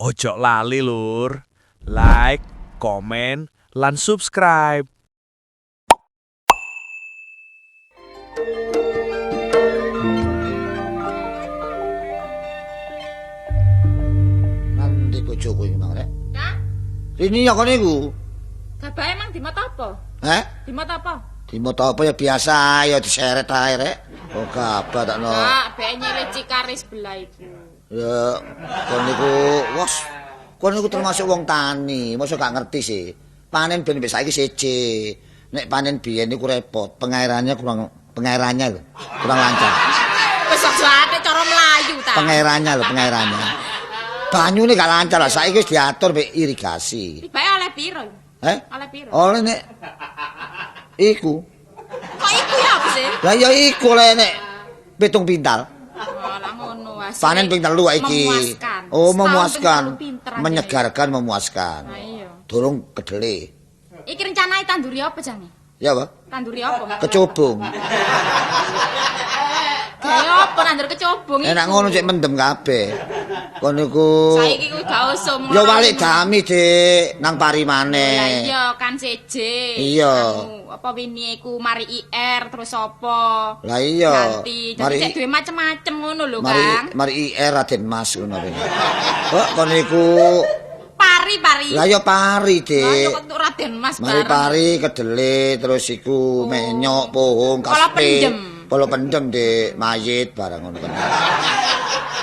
Ojo lali lur, like, komen, lan subscribe. Nanti bojoku iki mang rek. Kak, Rini ya kene iku. gabah emang di mata apa? Heh? Di mata apa? Di moto apa ya biasa ya diseret ae rek. Oh gabah takno. Kak, be nyele cikari sebelah iku. Ya kon niku wos. Kon niku termasuk wong tani, mosok gak ngerti sih. Panen ben wis saiki siji. Nek panen biyen niku repot, pengairannya kurang lho, kurang lancar. Wis aja cara melayu ta. Pengairannya. Banyune gak lancar lah, saiki wis diatur mek irigasi. Tibae oleh piro? Heh? Oleh piro? Oleh nek iku. Kok iku ya apa sih? Lah ya iku le nek pitung pintal. Oh, lah ngono hasil. Panen ping telu iki. Memuaskan. Oh, Setahun memuaskan. ping telu pinter aja. Menyegarkan, memuaskan. Nah, iya. Durung kedele. Iki rencanane tanduri apa jane? Ya, Pak. Tanduri apa? Kecubung. Gaya apa nandur kecobong iki? Enak ngono cek mendem kabeh. Kon niku Saiki kuwi gak usah ya balik dami, Dik, nang pari Lah maneh. iya kan CJ. Iya. Anu, apa wingi iku mari IR terus apa? Lah iya. Ganti. Jadi Mari cek duwe macem-macem ngono lho, Kang. mari IR Raden Mas ngono kuwi. Kok kon niku Pari. lah ya pari, Lah ya Dik. kok untuk Raden Mas Mari bareng. pari kedele terus iku menyok pohong Kala kaspe. pendem. Kala pendem Dik, mayit barang ngono kan.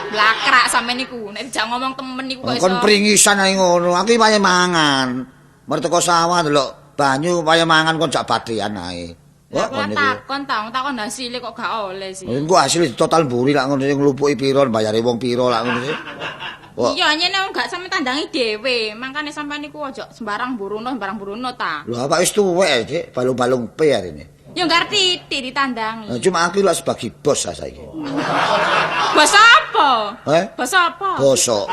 Blakrak sampe niku. Nek dijak ngomong temen niku kok iso. Kon pringisan ae ngono. Aku iki paye mangan. Mari teko sawah ndelok banyu paye mangan kon jak badean ae. Lah Kok kula kon niku. takon hasile kok gak oleh sih. Engko hasil total mburi lak ngono sing nglupuki piro bayare wong piro lak ngono sih. Kok Iya, nyene wong gak sampe tandangi dhewe. Mangkane sampean niku aja sembarang buruno ta. lho apa wis tuwek Dik, balung-balung P hari ini. Ya ngerti ditandangi. Nah, cuma aku lak sebagai bos saiki. Basa apa? Basa apa? Bosok.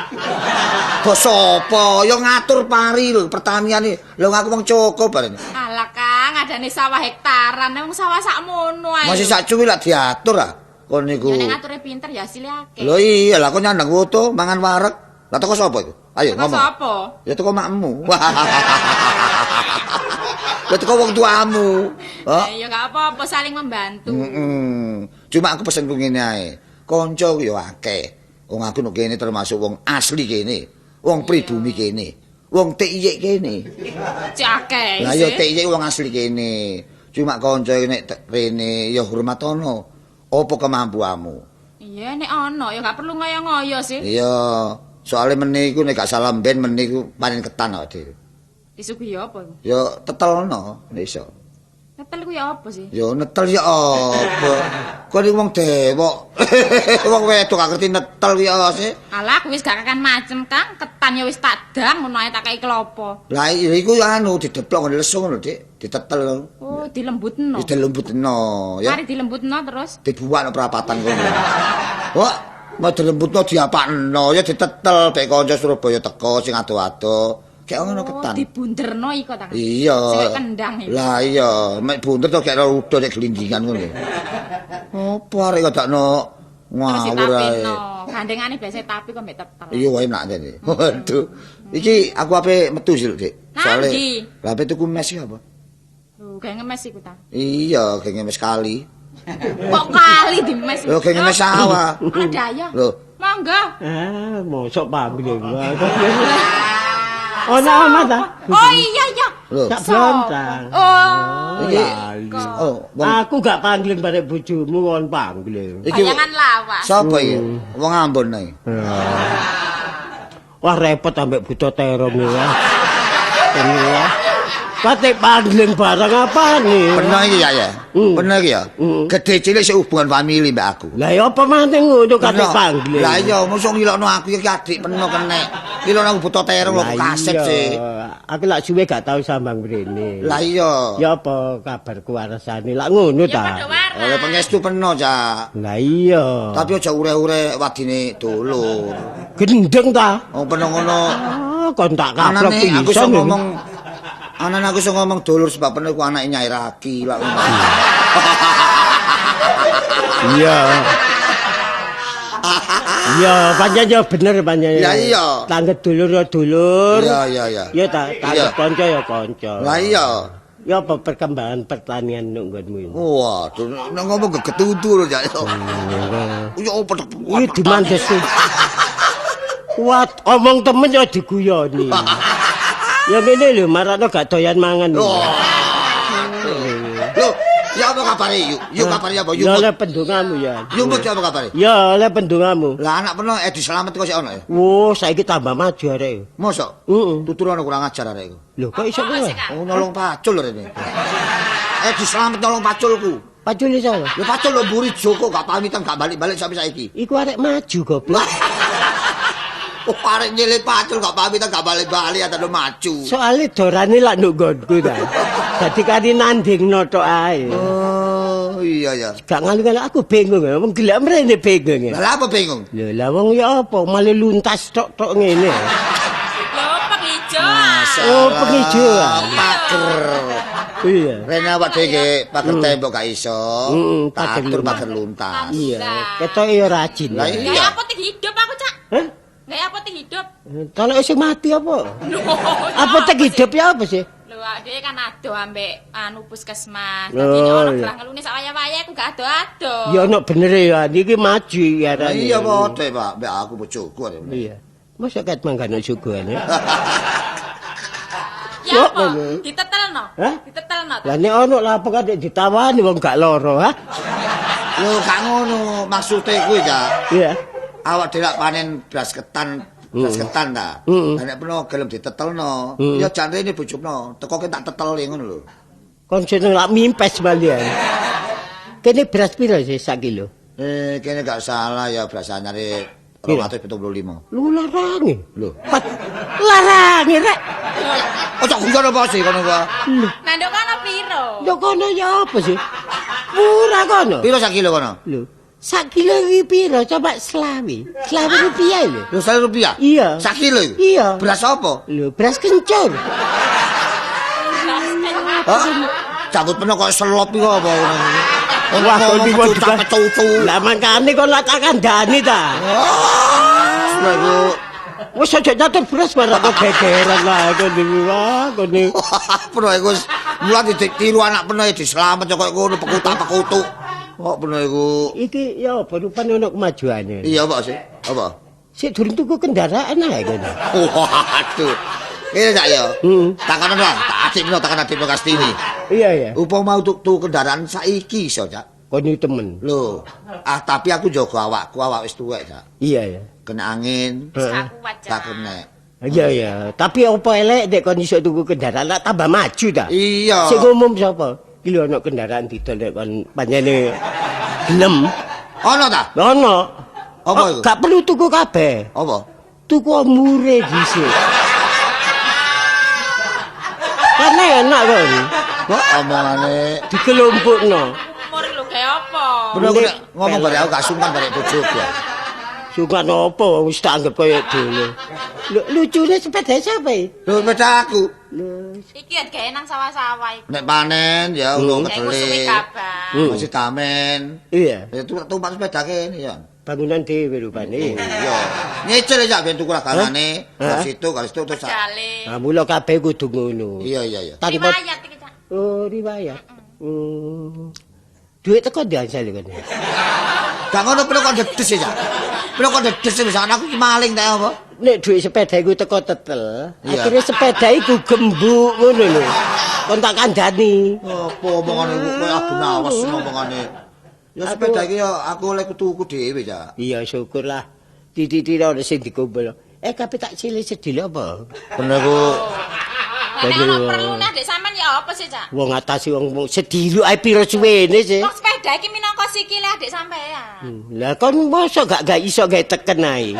Bosok apa? Ya ngatur pari lho, pertanian iki. Lho aku wong cukup bareng. Alah Kang, adane sawah hektaran, wong sawah sakmono ae. Masih sak cuwi lak diatur ah. Kon niku. Ya nek ngature pinter ya hasilé akeh. Lho iya lah kok nyandang foto mangan wareg. Lah teko sapa iku? Ayo Teko ngomong. sapa? Ya teko makmu. Ya teko wong tuamu. Oh. Ya gak apa-apa saling membantu. Cuma aku pesen ku ngene ae. Kanca ku ya akeh. Wong aku nek kene termasuk wong asli kene. Wong pribumi kene. Wong TIY kene. Cek akeh. Lah ya TIY wong asli kene. Cuma kanca nek rene ya hormatono. Apa kemampuanmu? Iya nek ono ya gak perlu ngoyo-ngoyo sih. Iya, soalnya meniku nek gak salah ben meniku panen ketan kok, Dik. Disuguhi apa iku? Ya tetelno nek iso. Netel ku ya apa sih? Ya netel ya apa? Kok iki wong dewok. Wong wedok gak ngerti netel ki ya sih. Alah aku wis gak kakan macem Kang, ketan ya wis tak dang ngono ae tak kei klopo. Lah iku ya anu dideplok ngene lesu ngono, Dik. Ditetel. Oh, dilembutno. Wis dilembutno ya. Mari dilembutno terus. Dibuat nang perapatan kono. Wah, mau dilembutno diapakno ya ditetel pek kanca Surabaya teko sing ado-ado. Kayak ngono ketan. Oh, dibunderno iko ta. Iya. Sing kendang iki. Lah iya, mek bunder to kayak udo nek glindingan ngono. Apa arek kok dakno Terus ngawur ae. ditapino. Gandengane biasa tapi kok mbek tetel. Iya enak jane. Waduh. Iki aku ape metu sih, Dik. Soale Nandi? lah ape tuku mes iki apa? Lho, gawe ngemes iku ta. Iya, genge mes kali. Kok kali dimes. Lho genge mes sawah. Ada ya. Lho, Monggo. Mosok pambil gua. Ono amat ta? Oh iya iya. lho. Tak blontang. Oh. Iki lali. oh, wong Aku gak panggil barek bojomu kon panggil. iki Bayangan lawas. sapa iki? Wong Ambon ae. Wah repot ambek buta terong ya. Ini ya. Pate panggil barang apa nih? Bener iki ya. Bener iki ya. Gede cilik sik hubungan famili mbak aku. Lah ya apa maneh ngono kate Bener. panggil. Lah iya, mosok ngilokno aku iki adik peno kenek. Ngilokno aku buta terong lho kaset sih. Aku lak suwe gak tau sambang mrene. Lah iya. Ya apa kabarku waresane lak ngono Ya ta? padha waras. Oleh pengestu peno, Cak. Lah iya. Tapi aja ure-ure wadine dulur. gendeng ta? Oh peno ngono. Ah, kon tak kaplok Anane aku iso pisan. ngomong Anane aku iso ngomong dulur sebab peno iku anake Nyai Raki lak ngono. Iya. Iya, pancen ya bener pancen. Ya iya. Tanggep dulur ya dulur. Iya. Ya ta, tanggep Iya. kanca ya kanca. Lah iya. Ya apa perkembangan pertanian nang nggonmu ini? Waduh, nek ngomong gegetutu lho, Cak. Ya pedhek. Iki dimandesi. Kuat omong temen ya diguyoni. Ya ngene lho, marakno gak doyan mangan. Loh, ya apa kabare yuk? Yuk kabare apa? Yuk. Ya oleh pendungamu ya. Yuk mbok apa kabare? Ya oleh pendungamu. Lah anak peno Edi Slamet kok sik ono ya? Wo, saiki tambah maju arek. Mosok? Heeh. Tuturane kurang ajar arek iku. Lho, kok iso kowe? Oh, nolong pacul rene. Edi Slamet nolong paculku. Pacule sapa? Ya pacul lho mburi Joko gak pamitan gak balik-balik sampai saiki. Iku arek maju goblok. Oh, arek nyelip pacul gak pamitan gak balik-balik atau maju. Soale dorane lak nduk nggonku ta. Dadi kani nandingno tok ae. Oh, iya ya. Gak ngalu-ngalu aku bingung ya, wong gelek mrene bingung ya. Lah apa bingung? Lho, lah wong ya apa malah luntas tok-tok ngene. Lho, penghijauan. Oh, penghijauan. Pager. Iya. Rene awak dhewe nggih pager tembok gak iso. pager Atur luntas. pager luntas. Iya, ketoke ya rajin. Lah ya. iya. Gaya apotek hidup aku, Cak. Hah? Gaya apotek hidup. Kalau sing mati apa? Lho, Apotek hidup ya apa sih? Lho, dhewe kan ado ambek anu puskesmas. Oh, Dadi nek ono iya. gelang ngelune sak waya-waya aku gak ado-ado. Ya ono bener ya, iki maju ya. Lah iya padha, Pak. Mbak aku bojoku arek. Iya. Masa ket manggano suguhan ya? Ya Kok apa? ngono? Ditetelno. Hah? Ditetelno. Lah nek ono lah apa kate ditawani wong gak loro, ha? Lho gak ngono, maksude kuwi ya. Iya. Awak dhewe lak panen beras ketan ta. Lah nek peno gelem ditetelno, ya jan rene bojone, tekoke tak teteli ngono lho. Kon jeneng lak mimpes balian. Kene beras piro sih sak kilo? Kene gak salah ya beras anyare Piro? 275. Lu larangi. Lho. Larangi rek. Ojo guyon apa sih kono kuwi? Nah, nduk kono piro? Yo kono ya apa sih? Murah kono. Piro sak kilo kono? Lho, sak kilo iki piro? Coba selawi. Selawi rupiah lho. Lho 100 rupiah? Iya. Sak kilo iku? Iya. Beras apa? Lho, beras kencur. Hah? Cabut peno kok selop iku apa ngono. Wah, kok di cucu. Lah makane kok lak tak kandhani ta. Lah iku Wis aja nyatur beras barang kok gegeran lah kok niku wah kok niku. peno iku wis mulai ditiru anak peno diselamet kok ngono pekutak-pekutuk. Kok peno iku. Iki ya apa rupane ono kemajuane. Iya, Pak sih. Apa? Sik durung tuku kendaraan ae kene. Waduh. Ini Cak ya. Takanan lah, tak adik peno Kastini. Iya ya. Upama untuk tuku kendaraan saiki iso, Cak. Kon iki temen. Loh, tapi aku jaga awak wis tuwek, Cak. Iya ya. Kena angin, Aku wajar. tak kena. Iya ya. Tapi apa elek nek kon iso tuku kendaraan lak tambah maju ta? Iya. Sing umum sapa? Iki lho ono kendaraan didol nek kon panjene gelem. Ono ta? Ono. Apa iku? Gak perlu tuku kabeh. Apa? Tuku mure dhisik. Kan enak kon. Kok omongane Dikelompokno. Umur lho gaya apa? bener aku nek ngomong bare aku gak sungkan bare bojoku. Suka apa wis tak anggap kaya dulu. Lucune sepeda siapa iki? Lho sepeda aku. Lho, Iki gawe nang sawah-sawah iki. Nek panen ya ulung Kayak suwi kedele. kabar. Masih kamen. iya, Ya tumpak sepeda kene ya. bangunan dhewe rupane. Iya. Nyicil ya ben tuku ragangane. Hah? Dari situ terus sak. Jale. Nah, mula kabeh kudu ngono. Iya. Tanpa Riwayat iki, Cak. oh, riwayat. Duit teko diansal kan. Gak ngono perlu kok dedes ya. Perlu kok dedes wis anakku ki maling ta apa? Nek duit sepeda iku teko tetel, Iya. akhirnya sepeda iku gembuk ngono lho. Kon tak kandhani. Apa omongane iku koyo abu nawas omongane. Ya sepeda iki ya aku oleh tuku dhewe ya. Iya, syukurlah. Titik-titik ana sing dikumpul. Kabeh tak cilik sedil apa? Bener ku. Nek ono perlu nek dek sampean ya apa sih, Cak? Wong ngatasi wong sedil ae pira suwene sih. Wong sepeda iki minangka sikile adik sampean. Lah kon mosok gak iso gawe teken ae.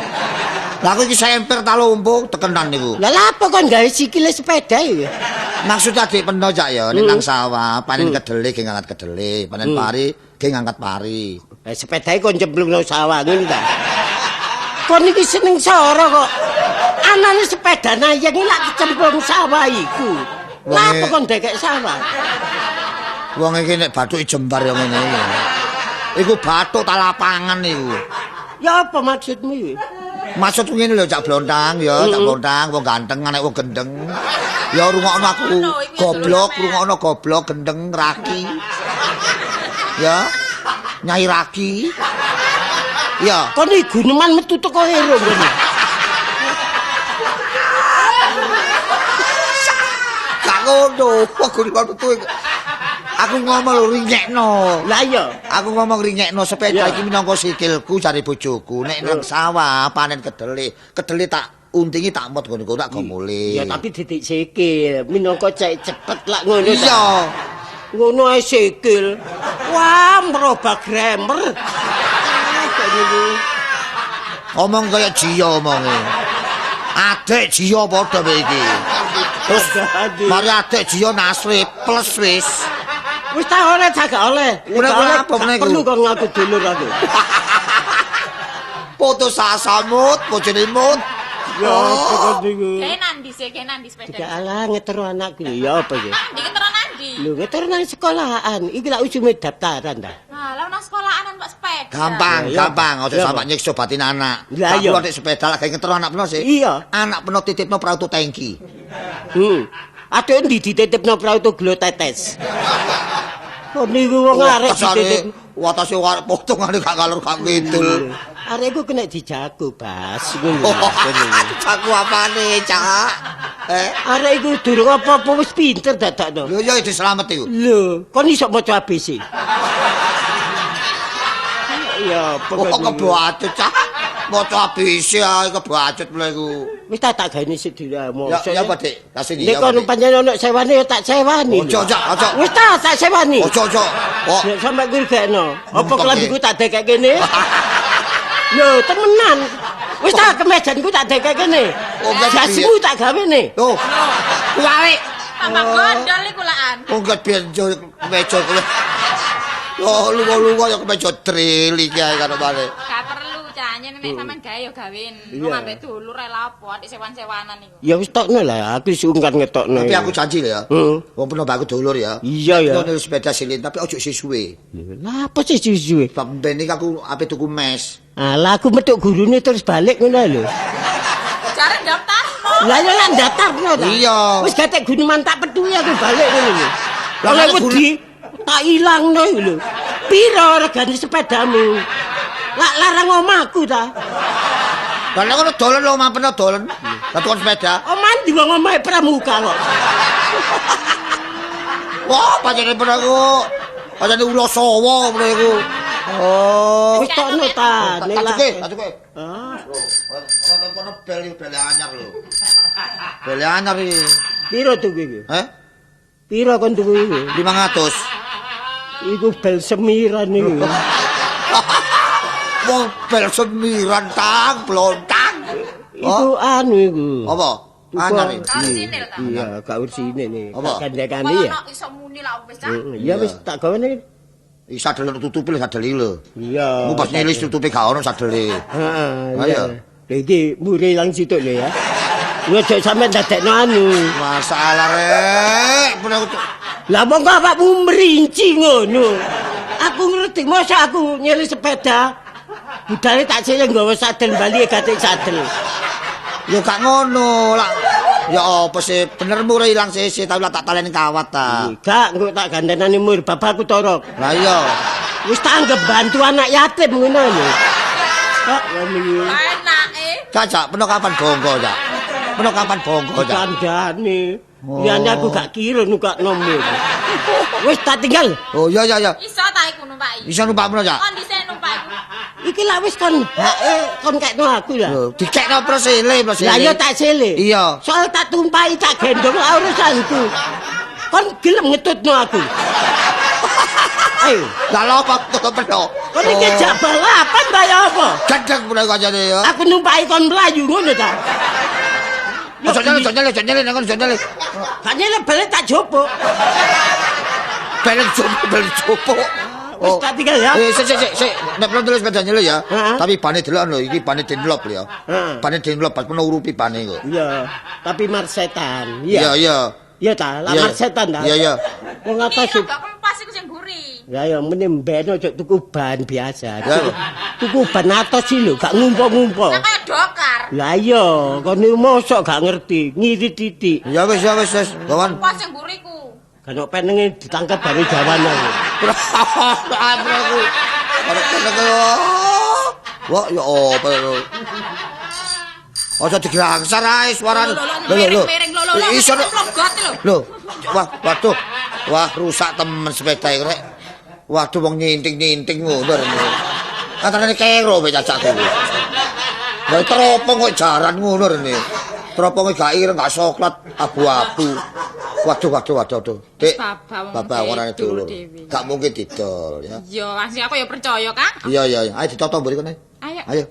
Lah aku iki semper ta lumpuk tekenan niku. Lah lha apa kon gawe sikile sepeda iki? Maksud adik peno cak ya nek nang sawah panen kedele ge ngangkat kedele, panen pari ge ngangkat pari. Sepedae kon cemplungno sawah ngene ta. Kon iki seneng sora kok. Anane sepeda nayang lak kecemplung sawah iku. Lah apa kon dekek sawah? Wong iki nek bathuk jembar ya ngene iki. Iku bathuk ta lapangan iku. Ya apa maksudmu iki? Maksudku ngene lho, Cak Blontang ya, Cak Blontang wong ganteng anak wong gendeng. Ya rungokno aku rungokno goblok gendeng raki. Ya. Nyai raki. Ya. Kon iki guneman metu teko hero ngene. Gak ngono, kok guneman metu. Aku ngomong lho ringekno. Lah iya. Aku ngomong ringekno sepeda iki minangka sikilku jare bojoku. Nek nang sawah panen kedele tak untingi tak mot ngono tak gomule. Ya tapi titik sikil, minangka cek cepet lak ngono. Iya. Ngono ae sikil. Wah, merubah grammar. Ngomong kaya Jiyo omonge. Adek Jiyo padha wae iki. Terus mari adek Jiyo Nasri plus wis. Wis tak oleh gak oleh. Ora apa meneh perlu kok ngaku dulur aku. Foto sasamut, bojone mut. Ya apa niku? Kayak nandi sepeda. Tidak alah ngetero anakku. Ya apa iki? Nandi ketara nandi. Lho ngetero nang sekolahan. Iki lak ujume daftaran ta. Nah, lah nang sekolahan kok sepeda. Gampang, aja sampe nyiksa batin anak. Lah iya. Nek sepeda lagi ngetero anak peno sih. Iya. Anak peno titipno prautu tangki. Aduh ndi dititipno prautu glo tetes. Kok niku wong arek dititip. Watase arek potongane gak kalor gak ngidul. Arek iku kena dijago, Bas. Aku apane, Cak? Arek iku durung apa-apa wis pinter dadakno. Lho ya dislamet iku. Lho, kon iso maca ABC. Ya, Kok kebacut, Cak? Maca ABC ae kebacut lho iku. Wis tak gaweni sedina Ya apa, Dik? Kasih nek kon pancen ono sewani ya tak sewani. Ojo, ojo. Wis tak sewani. Ojo. Kok Nek sampe kuwi gekno. Apa kelambiku tak dekek kene? Lho, temenan. Wis tak kemejanku tak dekek kene. Jasmu tak gawene. Tuh. Kuwi Tambah gondol iku lakan. Onggat benjo meja kuwi. Yo lunga-lunga ya kemeja drill iki ae karo balik. Gak perlu canyen nek sampean gawe ya gawen. Lu ambek dulur ae lapo atik sewan-sewanan iku. Ya wis tokno lah, aku sungkan ngetokno. Tapi aku janji lho ya. Wong peno aku dulur ya. Iya ya. Ono sepeda silin tapi ojo sisuwe. Lah apa sih suwe? Sebab ben iki aku ape tuku mes. Alah aku metuk gurune terus balik ngono lho. Jare daftarno. Lah ya lan daftarno ta. Iya. Wis gatek guneman tak peduli aku balik ngono lho. Lah Oleh nek wedi tak ilangno iki lho. Piro regane sepedamu? Lah larang omahku ta. Lah nek ngono dolen lho omah peno dolen. Lah tukang sepeda. Omah ndi wong omahe pramuka kok. Wah, pancene peno aku. Pancene ulo sawa peno iku. Oh. Wis tokno ta. Tajuke. Ah, Ono kono bel anyar lho. Bel anyar iki. piro tuku iki? Heh? Piro kon tuku iki? 500. Iku bel semiran iki. Wong bel semiran tang blontang. Iku anu iku. Apa? Anyar iki. Kau sini lho ta. Iya, gak ursine nih. Apa? Kandekane ya. Ono iso muni lah wis cah. Iya wis tak gawane. Isa delok tutupi lho sadeli lho. Iya. Mu pas nilis tutupi gak ono sadeli. Heeh. Ayo. Iki muri lang situ lho ya. Ojo sampe ndadekno anu. Masalah rek. Lah monggo awakmu merinci ngono. Aku ngerti mosok aku nyeli sepeda. Budale tak silih nggawa sadel bali gatek sadel. Ya gak ngono lah. Ya apa sih bener mure ilang sisi tapi lah tak taleni kawat ta. Gak engko tak gandenani mur bapakku torok. Lah iya. Wis tak anggap bantu anak yatim ngono lho. Kak ngene. Enake. Cak, peno kapan bongko, Cak? Peno kapan bongko, Cak? Kandhane. Liyane aku gak kira nukakno mur. Wis tak tinggal. Oh iya. Iso ta iku numpaki. Bisa numpak peno, Cak? Kon dhisik numpak iku. Iki lak wis kon kon kekno aku lah. Lho, dikekno prosile. Lah yo tak sile. Iya. Soal tak tumpahi tak gendong lah urusanku. Kon gelem ngetutno aku. Ayo, Lah lho apa tutup peno? kon iki jak balapan ta ya apa? Gendeng peno kancane ya. Aku numpahi kon mlayu ngono ta. Ojo nyele, nang ojo nyele. Kanyele balik tak jopo. Belen copo. Wis tak tinggal ya. Sik. Nek perlu tulis sepeda nyele ya. Heeh. Tapi bane delok lho, iki bane denlop lho ya. Heeh. Bane denlop pas peno urupi bane kok. Iya, tapi marsetan. Iya. Iya. Iya ta, lah Iya. marsetan ta. Iya. Wong atas Iya, gak kempas iku sing gurih. ya meni mben ojo tuku ban biasa. Ya. Tuku ban atos iki lho, gak ngumpo-ngumpo. Lah kaya dokar. Lah iya, kon niku mosok gak ngerti, ngirit titik. Ya wis kawan. Pas sing mburiku. Kan kok penenge ditangkap bare jawane. Aku. Wah, ya apa lho. Aja digrangsar ae suarane. Miring-miring lho. Iso Logot lho. lho. Wah, waduh. Wah, rusak temen sepeda iki rek. Waduh wong nyinting-nyinting ngono rene. Katane kero mek cacakku. Lah teropong kok jaran ngono rene. Teroponge gak ireng, gak coklat, abu-abu. Waduh. Dik, bapak warnane dulu. Gak mungkin didol ya. Iya, asli aku ya percaya, Kang. Iya. Ayo ditoto mburi kene. Ayo.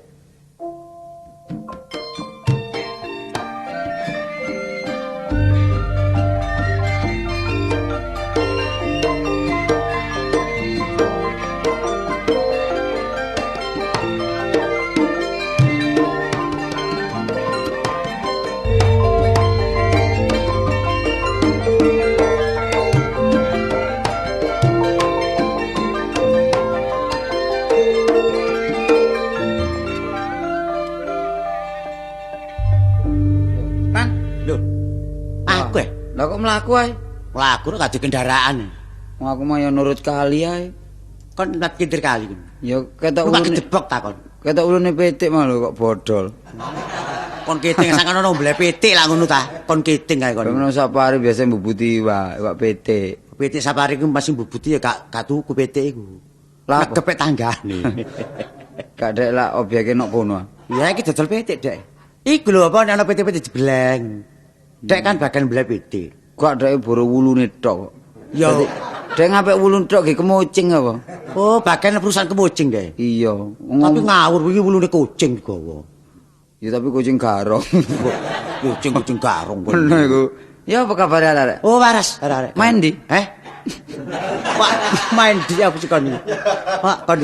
Aku Lah kok mlaku ae? mlaku kok gak kendaraan. Wong aku mau ya nurut kali ae. Kon nat kintir kali. Ya ketok Lu gak ulune. kedebok ta kon. Ketok ulune pitik mah lho kok bodol. Kon kiting sangan ono mblek pitik lah ngono ta. Kon kiting kae kon. Ngono sapare biasa mbubuti iwak pitik. Pitik sapari ku masih mbubuti ya gak tuku pitik iku. Lah Lah kepek tanggane. gak dek lah objeke nok kono. Ya iki dodol pitik, Dek. Iku lho apa ana pitik-pitik jebleng. Dek kan bagian mblek pitik. Kok dek buru wulune tok kok. Yo. Dadi, dek ngapik wulun tok ge kemucing apa? Oh, bagian perusahaan kemucing, Dek. Iya. Tapi ngawur iki wulune kucing digawa. Ya tapi kucing garong. Kucing garong. Ngono iku. Ya apa kabar arek? Oh, waras, arek. Main di? Pak, main di apa sih kon? Pak, kon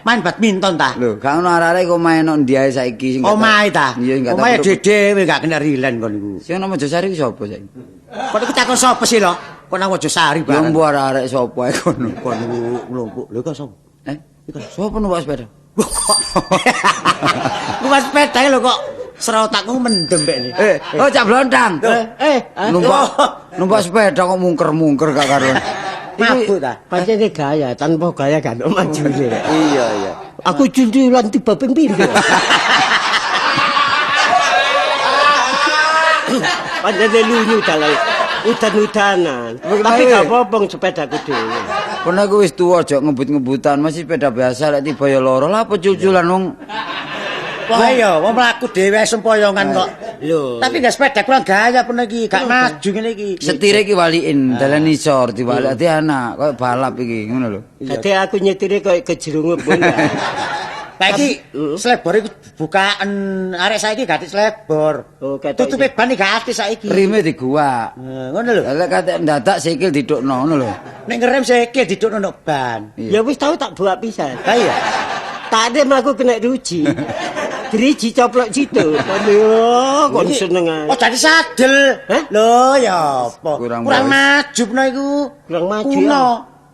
main badminton ta? Lho, gak ono arek kok main nang ndi ae saiki sing. Omahe ta? Iya, enggak Omahe dhewe gak kena rilen kon iku. Sing nang Mojosari ku sapa saiki? Kon iku takon sapa sih lho? Kon nang Mojosari Ya bareng. mbuh arek sapa ae kono. Kon niku mlumpuk. Lho kok sapa? Iku sapa numpak sepeda? Numpak sepeda lho kok serotakku mendem mek ni. Oh cak blontang. Numpak sepeda kok mungker-mungker gak karuan. Mabuk ta? Pancene gaya, tanpa gaya kan maju. Iya. Aku junjulan tiba ping pindho. Pancene lunyu dalan udan-udanan. Tapi gak apa-apa sepedaku dhewe. Kono aku wis tuwa aja ngebut-ngebutan, masih sepeda biasa lek tiba ya loro. Lah apa cuculan wong Wah iya, wong mlaku dhewe sempoyongan kok. Lho. Tapi gak sepeda kurang gaya pun iki, gak maju ngene iki. setire iki waliin dalan isor diwalik ati anak koyo balap iki ngono lho. Dadi aku nyetire koyo kejerungup pun. Lah iki slebor iku bukaan arek saiki gak slebor. Oh, ketok Tutupe ban iki gak ati saiki. Rime diguak. Ngono lho. Lah kate ndadak sikil didukno ngono lho. Nek ngerem sikil didukno nek ban. Ya wis tau tak buat pisan. Ha iya. Tak ada mlaku kena ruji. Driji coplok situ. Aduh, kon seneng ae. Oh jadi sadel. Hah? Lho ya apa? Kurang maju peno iku. Kurang maju, Kuno. ya.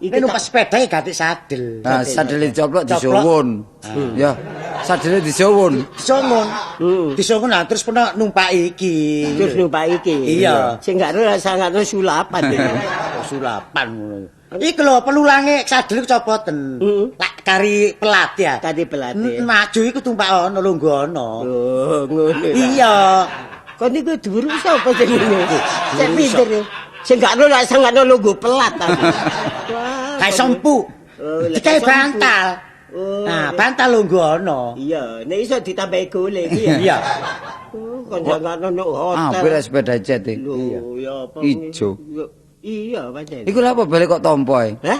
Iki numpak sepeda gak ati sadel. Nah, sadele dicoplok disuwun. Ya, sadele disuwun. Disongon. Disongon lah terus pernah numpak iki. Terus numpak iki. Iya. Sing gak ora sangatno sulapan. Sulapan ngono. Iki lho pelulange sadel iku copoten. Lak kari pelat ya. Tadi pelatih. Maju iku tumpak ana lungguh ana. Oh, ngono. Iya. Kon niku dhuwur sapa sing ngene? Sing pinter. Sing gak ora sangatno lungguh pelat ta. Wah. Kayak sempu. Dikai bantal. Nah, bantal lungguh ana. Iya, nek iso ditambahi golek iki ya. Iya. Kon jangan ono hotel. Hampir sepeda jet iki. Lho, ya apa? Ijo. Iya, pancen. Iku lha apa balik kok tompo ae? Hah?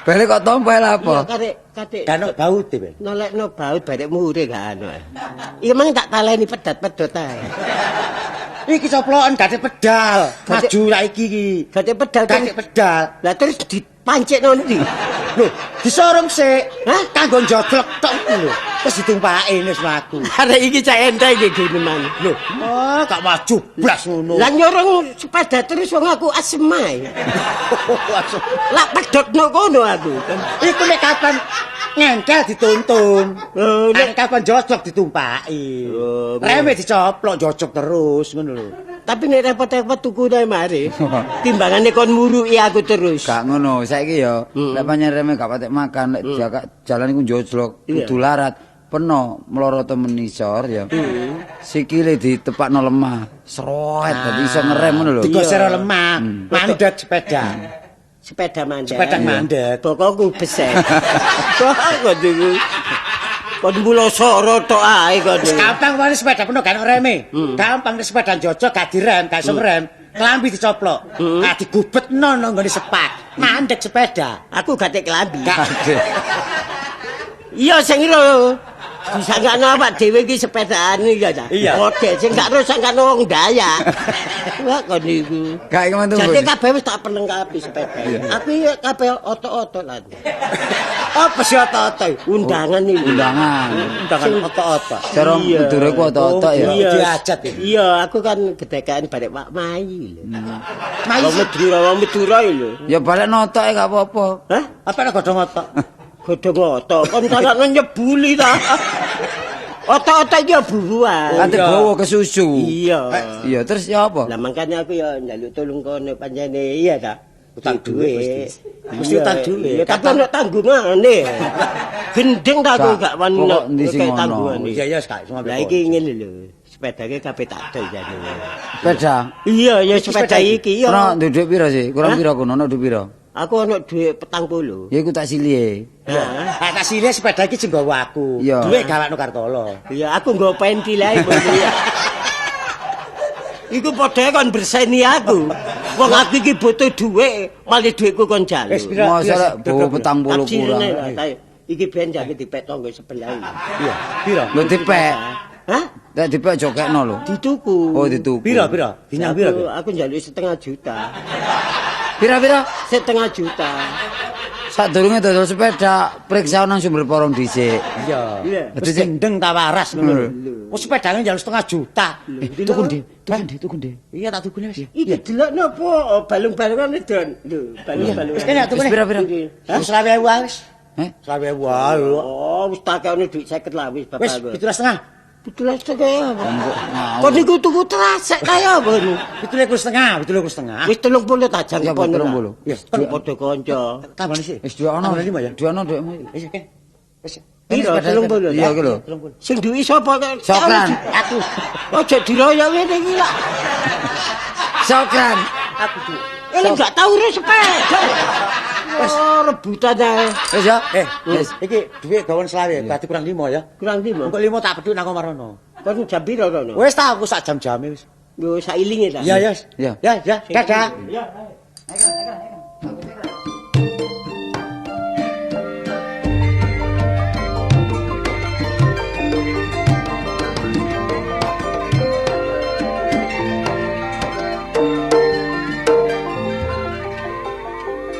Balik kok tompo ae lha apa? Iya, kate Kan bau dhewe. nolekno baut barek mure gak anu. Iya mang tak taleni pedot-pedot ae. Iki coplokan gak ada pedal. Maju saiki iki. Gate pedal Gak ada pedal. Lah terus dipancikno ndi? Lho, disorong sik. Hah? Kanggo joglek tok iki lho. Terus ditumpaki wis mlaku. Arek iki cak enteng iki guneman. Lho, oh gak maju blas ngono. Lah nyorong sepeda terus wong aku asemae. Lah pedotno kono aku. Iku nek kapan ngengkel dituntun. Nek kapan jojok ditumpaki. Reme dicoplok jojok terus ngono lho. Tapi nek repot-repot tuku nang mari. Timbangane kon muruki aku terus. Gak ngono, saiki ya lek panyereme gak patek makan, lek jalan iku njojlok kudu larat. Peno mloro temen isor ya. Sikile ditepakno lemah. Sroet dadi iso ngerem ngono lho. Digosero lemah, mandek sepeda. Sepeda mandek. Sepeda mandek. Pokokku besek. Kok niku. Kon mulo soro tok ae kon. Gampang wae sepeda penuh gak reme. Gampang nek sepeda jojok gak direm, gak iso ngerem. Klambi dicoplok. Ah digubetno nang nggone sepak. Mandek sepeda. Aku gak tek klambi. Gak. Iya sing ro. Disangkano awak dhewe iki sepedaan iki ya. Iya. Model sing gak ro sangkano wong Dayak. Wah kon niku. Gak ngono. Jadi kabeh wis tak pelengkapi sepeda. Aku ya kabeh otot-otot lan. Apa sih otot-otot? Undangan iki. Undangan otot-otot. Cara medure ku otot-otot ya. Diajat iki. Iya, aku kan gedekan barek Pak Mai lho. Mai Wong Madura lho. Ya balik notoke gak apa-apa. Hah? apa nek godhong otot? Godhong otot kon sakno nyebuli ta. Otot-otot iki buruan. Kate bawa ke susu. Iya. Iya, terus ya apa? Lah makanya aku ya njaluk tolong kono panjane iya ta. Utang duit mesti utang duit. Tapi ono tanggungane. Gendeng ta aku gak wani Pokok ndi sing ono. tanggungane. Iya ya gak semua. Lah iki ngene lho. Sepedake kabeh tak dol jane. Sepeda. Iya, ya sepeda iki ya. Ono duit piro sih? Kurang piro kono ono duit piro? Aku ono dhuwit 40. Ya iku tak silie. Nah, Tak kasih sepeda iki sing gawa aku. Iya. Duit gawakno Kartolo. iya aku nggo penti lae ya. Iku padha kon berseni aku. Wong aku iki butuh dhuwit, malah dhuwitku kon jaluk. Wis pira? Masa lek bawa 40 kurang. Iki ben jake dipek tangga sebelah. Iya. Pira? Lho dipek. Hah? Lek dipek jokekno lho. Dituku. Oh dituku. Pira? Dinyang pira? Aku njaluk 5 juta. Pira-pira? 5 juta. Sadurunge dodol sepeda, periksa nang sumber porong dhisik. Iya. Iya. Wis gendeng ta waras ngono lho. Wis sepedane njaluk 5 juta. Tuku ndi? Iya tak tukune wis. Iki delok napa balung-balungan don. Lho, balung-balungan. Wis kene tukune. Pira-pira? Wis 20.000 wis. Heh? 20.000 wae. Oh, wis tak kene dhuwit 50 lah wis Wis bapak. 17,5. 17 apa? Kok niku tuku trasek ta ya apa niku? 17,5. Wis 30 tajang Ya, pon. 30. Yes. Padha kanca. Tambah sih. Wis dua ono. 5 ya. Dua ono dekmu. Wis oke. Wis. Piro 30? Iya iki lho. Sing duwi sapa kok? Sokran. Aku. Ojo diroyok ngene iki lah. Sokran. Aku duwe. Ini enggak tahu urus sepeda. Oh, rebutan ae. Wis ya. Wis. Iki dhuwit gawon 20, berarti kurang 5 ya. Kurang 5. Engko 5 tak pedhut nang Marono. Kon jam piro kono? Wis tak aku sak jam-jame wis. Yo sailinge ta. Iya, yes. Iya. Ya, dadah.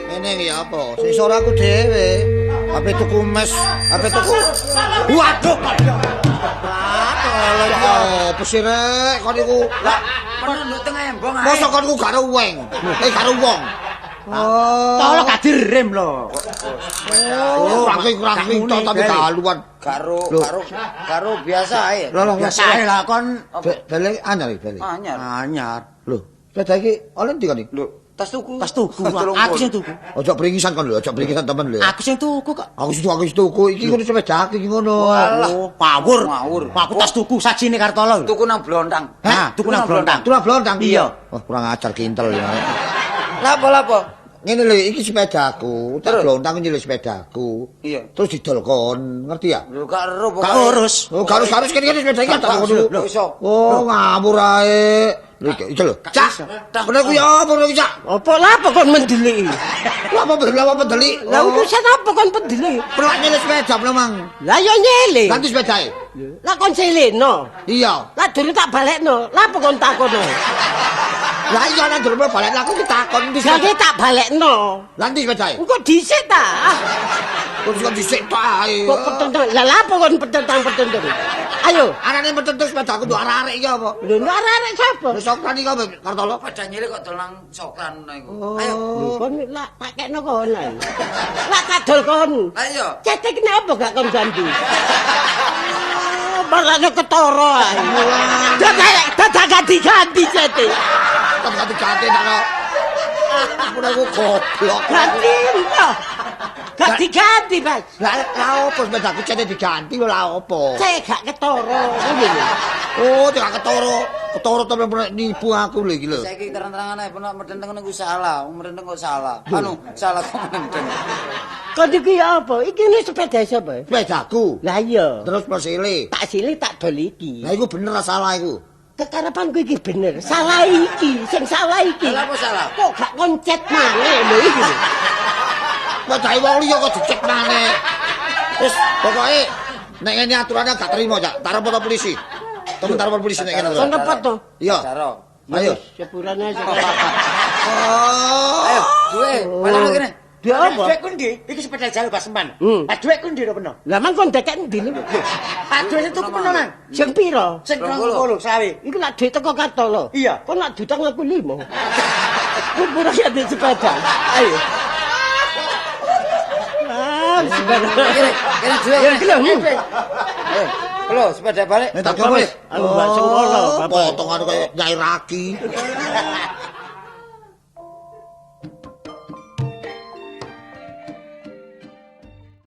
Ngene iki apa? Sing sore aku dhewe. Ape tuku mes, ape tuku. Waduh. Tolong ya, apa sih rek? Kon iku Kono nduk tengah embong ae. mosok kon iku gak weng. Gak wong. Oh. Tolong gak direm lho. Oh, kurang pintu tapi galuan. Karo biasa ae. Lho, Biasa ae lah kon balik anyar iki balik. Anyar. anyar. Lho, sepeda iki oleh ndi kon iki? Lho, tas tuku. Tas tuku. Aku sing tuku. Ojo bringisan kon lho, ojo bringisan temen lho. Aku sing tuku kok. Aku wis tuku iki ngono sepeda iki ngono. Oh, ngawur. Ngawur. Aku tas tuku sajine Kartolo lho. Tuku nang Blontang. Hah, tuku nang Blontang. Tulah blontang. Iya. Oh, kurang ajar kintel ya. Lapo-lapo? Ngene lho, iki sepedaku. Tak blontang iki lho sepedaku. Iya. Terus didol kon, ngerti ya? Lho gak ero Gak urus. Oh, harus kene sepeda iki tak ngono. Lho iso. Oh, ngawur ae. Lho iki lho. Cak. Bener ku ya apa lho Cak? Apa lah apa kon mendelik? Lha apa pedeli? Lah urusan apa kon pendelik? Pelak nyele sepeda memang. Lah yo nyele. Ganti sepedae. Lah kon seleno. Iya. Lah durung tak balekno. Lah apa kon takono? Lah iya nang durung balik aku ditakon di Jadi tak balekno. Nanti sepedae. Engko dhisik ta. Terus kok dhisik tok ae. Kok petentang. Lah apa kon petentang? Ayo. Arane mencentus sepedaku nduk arek-arek iki apa? Lho, arek-arek sapa? Wis sokran iki apa Kartolo? Sepeda nyilih kok dolang sokran ngono iku. Oh, Ayo. kon lak pakekno kono. Lak kadol kon. Lah iya. Cetek kenapa gak kon ganti? Barangnya ketara ae. Dadak ganti-ganti cetek. Kok ganti-ganti tak. Aku goblok. Ganti lho. Ganti-ganti, Mas. Lah opo sepedaku cete diganti lho lah opo? Cek gak ketara ngene. Oh, tidak ketara. Ketara tapi nipu aku lho iki lho. Saiki terang-terangan ae penak medenteng niku salah, medenteng kok salah. Anu, salah kok medenteng. Kon iki apa? Iki ne sepeda sapa? Sepedaku. Lah iya. Terus persile. Tak silih tak dol iki. Lah iku bener salah iku. Kekarepanku iki bener. Salah iki, sing salah iki. Lah apa salah? Kok gak koncet maneh lho iki. Kok dai wong liya kok dicek maneh. Wis pokoke nek ngene aturannya gak terima, Cak. Tak repot polisi. Temen tak repot polisi nek ngene. Kon repot to. Iya. Caro. Ayo. Sepurane Oh. Ayo, duwe. Mana kene? Dia apa? Duit ku ndi? Iki sepeda jalur Paseman. Lah duit ku ndi ro peno? Lah man kon dekek ndi lho? Ah duit itu peno nang. Sing pira? Sing 20 sawi. Iku lak duit teko Kartolo. Iya. Kon lak diutang aku 5. Ku pura ya di sepeda. Ayo. Ah, sepeda. Kene duwe. Eh, lho, sepeda balik. Nek tak wis. Aku mbak sengkolo, Bapak. Potongan kaya Nyai Raki.